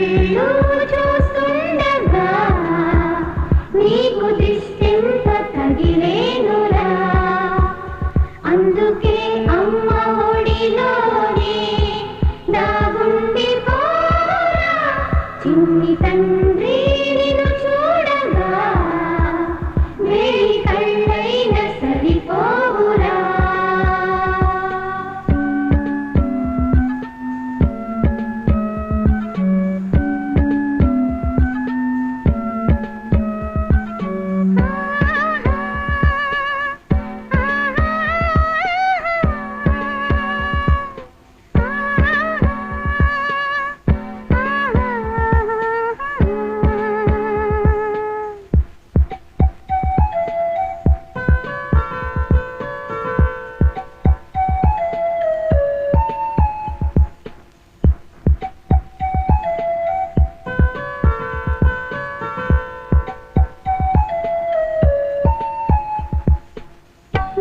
కళ్ళు చూస్తుండగా నీకు దిష్టెంత తగిలేనురా. అందుకే అమ్మ ఒడిలోనే దాగుండి పోరా. చిన్ని తండ్రి నిన్ను చూడగా వేయి కళ్ళైన సరిపోవురా.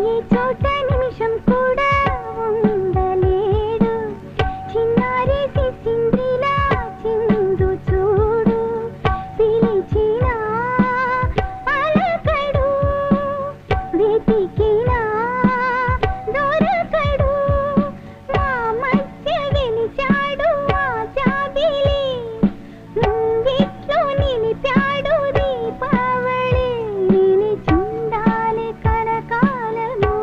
ఈ చోట నిమిషం కూడా ఉండలేడు. చిన్నారి సిసింద్రిలా చిందు చూడు. పిలిచిన పలకడు, వెతికినా దొరకడు. మా మధ్య వెలిచాడు ఆ జాబిలి. ముంగిట్లో నిలిపాడు దీపావళి. నిలిచుండాలి కలకాలము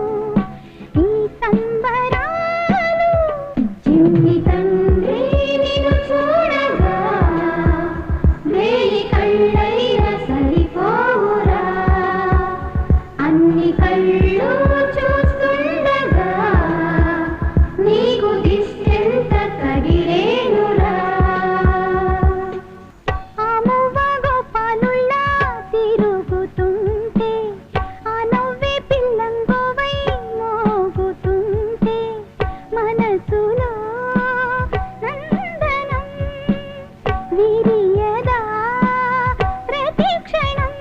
ఈ సంబరాలు. చిన్ని తండ్రి నిన్ను చూడగా వేయి కళ్ళైన సరిపోవురా. అన్ని కళ్ళు చూస్తుండగా నీకు దిష్టెంత తగిలేనురా. ఆ మువ్వ గోపాలుల్లా తిరుగుతుంటే, ఆ నవ్వే పిల్లంగోవై మోగుతుంటే, మనసులో నందనం విరియదా ప్రతి క్షణం.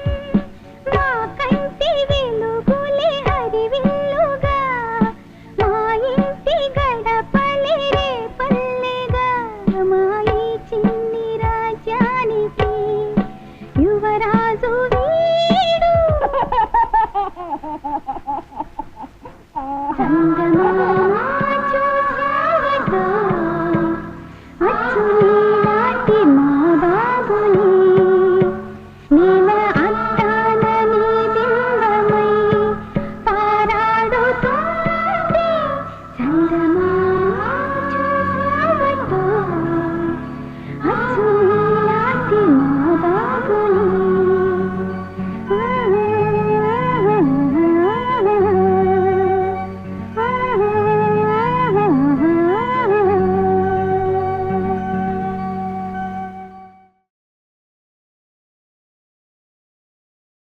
మా కంటి వెలుగులే హరివిల్లుగా, మా ఇంటి గడపలే రేపల్లెగా. మా ఈ చిన్ని రాజ్యానికి యువరాజు వీడు. చందమామ చూసావగా అచ్చు నీలాంటి మా బాబుని. నీల అద్దాల నీ బింబమై పారాడుతుంది చందమామ.